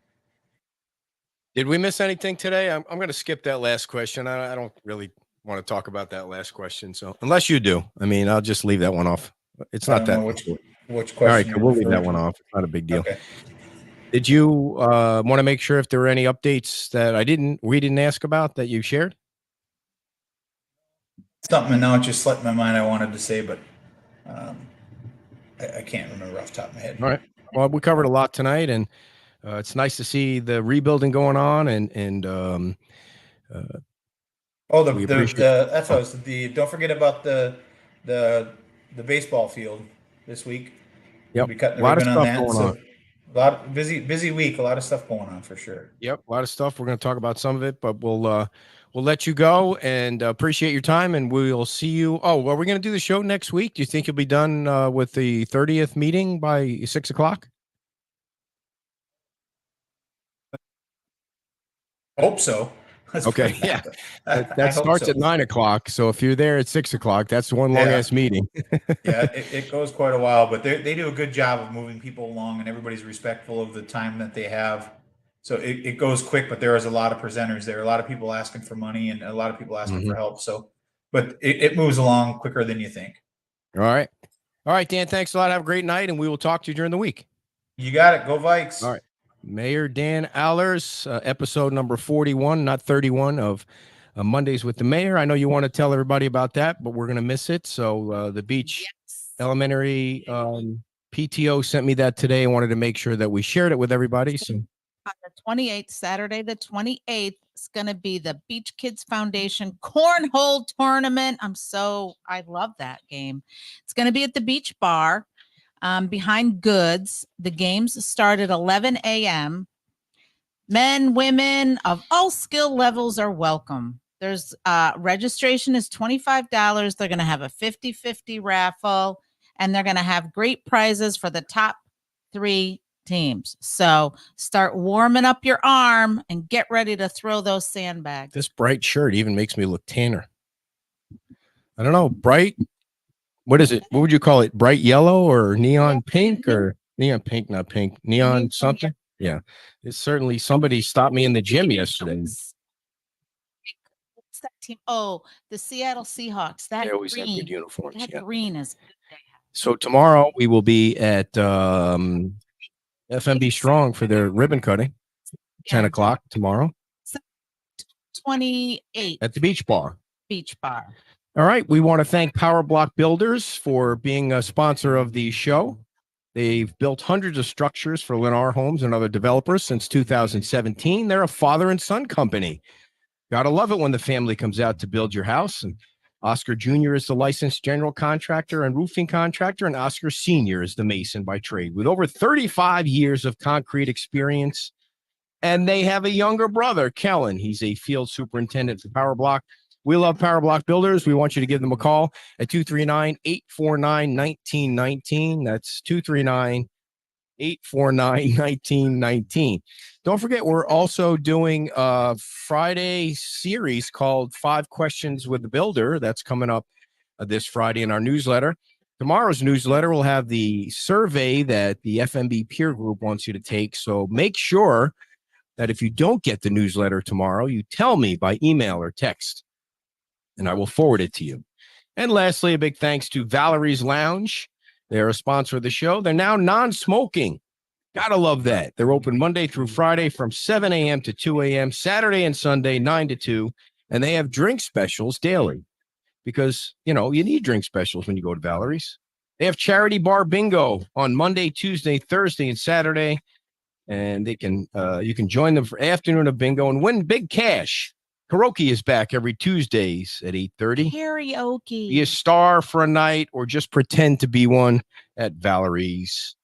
Did we miss anything today? I'm going to skip that last question. I don't really want to talk about that last question. So unless you do, I'll just leave that one off. It's not that. Which question? All right, we'll leave that one off. It's not a big deal. Okay. Did you want to make sure if there were any updates that we didn't ask about that you shared? Something now it just slipped my mind I wanted to say, but I can't remember off the top of my head. All right. Well, we covered a lot tonight, and it's nice to see the rebuilding going on, and that's what I was. Don't forget about the baseball field this week. Yep. We'll be cutting the a lot of ribbon stuff on that. going on. A lot busy week. A lot of stuff going on for sure. Yep, a lot of stuff. We're going to talk about some of it, but we'll let you go, and appreciate your time, and we'll see you. Oh, well, we're going to do the show next week. Do you think you'll be done with the 30th meeting by 6:00? Hope so. Okay, yeah. That starts at 9:00. So if you're there at 6:00, that's one long ass meeting. Yeah, it goes quite a while, but they do a good job of moving people along, and everybody's respectful of the time that they have. So it goes quick, but there is a lot of presenters there, a lot of people asking for money, and a lot of people asking for help. So, but it moves along quicker than you think. All right, Dan. Thanks a lot. Have a great night, and we will talk to you during the week. You got it. Go Vikes. All right. Mayor Dan Allers, episode number 41, not 31, of Mondays with the Mayor. I know you want to tell everybody about that, but we're going to miss it. So the Beach Elementary PTO sent me that today. I wanted to make sure that we shared it with everybody. So on the 28th, Saturday the 28th, it's going to be the Beach Kids Foundation Cornhole Tournament. I love that game. It's going to be at the Beach Bar. Behind Goods. The games start at 11 a.m. Men, women of all skill levels are welcome. There's registration is $25. They're going to have a 50-50 raffle, and they're going to have great prizes for the top 3 teams. So start warming up your arm and get ready to throw those sandbags. This bright shirt even makes me look tanner. I don't know, bright. What is it? What would you call it? Bright yellow or neon pink, or neon pink, not pink, neon something? Yeah. It's certainly somebody stopped me in the gym yesterday. What's that team? Oh, the Seattle Seahawks. That They always have green. good uniforms. That Yeah. green is. So tomorrow we will be at FMB Strong for their ribbon cutting. 10 o'clock tomorrow 28 at the Beach Bar. Beach Bar. All right. We want to thank Power Block Builders for being a sponsor of the show. They've built hundreds of structures for Lennar Homes and other developers since 2017. They're a father and son company. Gotta love it when the family comes out to build your house. And Oscar Jr. is the licensed general contractor and roofing contractor, and Oscar Sr. is the mason by trade with over 35 years of concrete experience. And they have a younger brother, Kellen. He's a field superintendent for Power Block. We love Power Block Builders. We want you to give them a call at 239-849-1919. That's 239-849-1919. Don't forget, we're also doing a Friday series called 5 Questions with the Builder. That's coming up this Friday in our newsletter. Tomorrow's newsletter will have the survey that the FMB peer group wants you to take. So make sure that if you don't get the newsletter tomorrow, you tell me by email or text, and I will forward it to you. And lastly, a big thanks to Valerie's Lounge. They're a sponsor of the show. They're now non-smoking. Gotta love that. They're open Monday through Friday from 7 a.m. to 2 a.m., Saturday and Sunday, 9 to 2. And they have drink specials daily because, you need drink specials when you go to Valerie's. They have charity bar bingo on Monday, Tuesday, Thursday, and Saturday. And they can you can join them for afternoon of bingo and win big cash. Karaoke is back every Tuesdays at 8:30. Karaoke. Be a star for a night or just pretend to be one at Valerie's.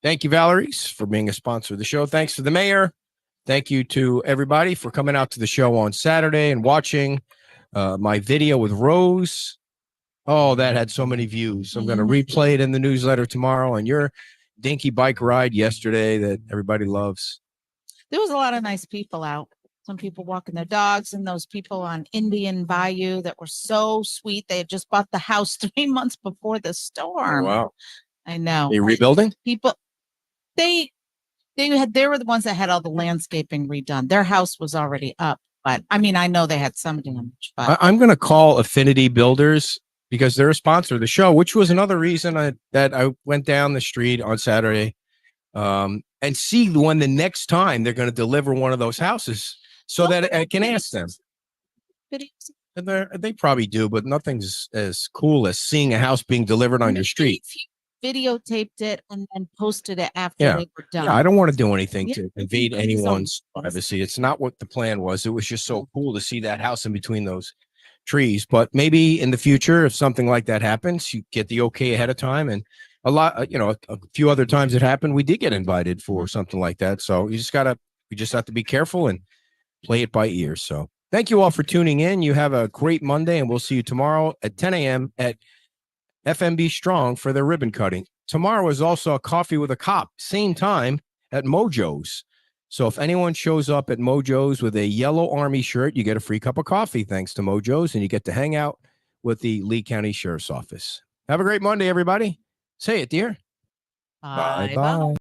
Thank you, Valerie's, for being a sponsor of the show. Thanks to the mayor. Thank you to everybody for coming out to the show on Saturday and watching my video with Rose. Oh, that had so many views. I'm going to replay it in the newsletter tomorrow, and your dinky bike ride yesterday that everybody loves. There was a lot of nice people out. Some people walking their dogs, and those people on Indian Bayou that were so sweet. They had just bought the house 3 months before the storm. Oh, wow. I know. Are you rebuilding? People, they were the ones that had all the landscaping redone. Their house was already up, but I mean, I know they had some damage. But I'm going to call Affinity Builders because they're a sponsor of the show, which was another reason that I went down the street on Saturday and see when the next time they're going to deliver one of those houses. So that I can ask them. And they probably do, but nothing's as cool as seeing a house being delivered on your street. Videotaped it and then posted it after they were done. Yeah, I don't want to do anything to invade anyone's privacy. It's not what the plan was. It was just so cool to see that house in between those trees. But maybe in the future, if something like that happens, you get the okay ahead of time. And a few other times it happened, we did get invited for something like that. So we just have to be careful and play it by ear. So thank you all for tuning in. You have a great Monday, and we'll see you tomorrow at 10 a.m. at FMB Strong for their ribbon cutting. Tomorrow is also a coffee with a cop, same time at Mojo's. So if anyone shows up at Mojo's with a yellow Army shirt, you get a free cup of coffee thanks to Mojo's, and you get to hang out with the Lee County Sheriff's Office. Have a great Monday, everybody. Say it, dear. Bye. Bye.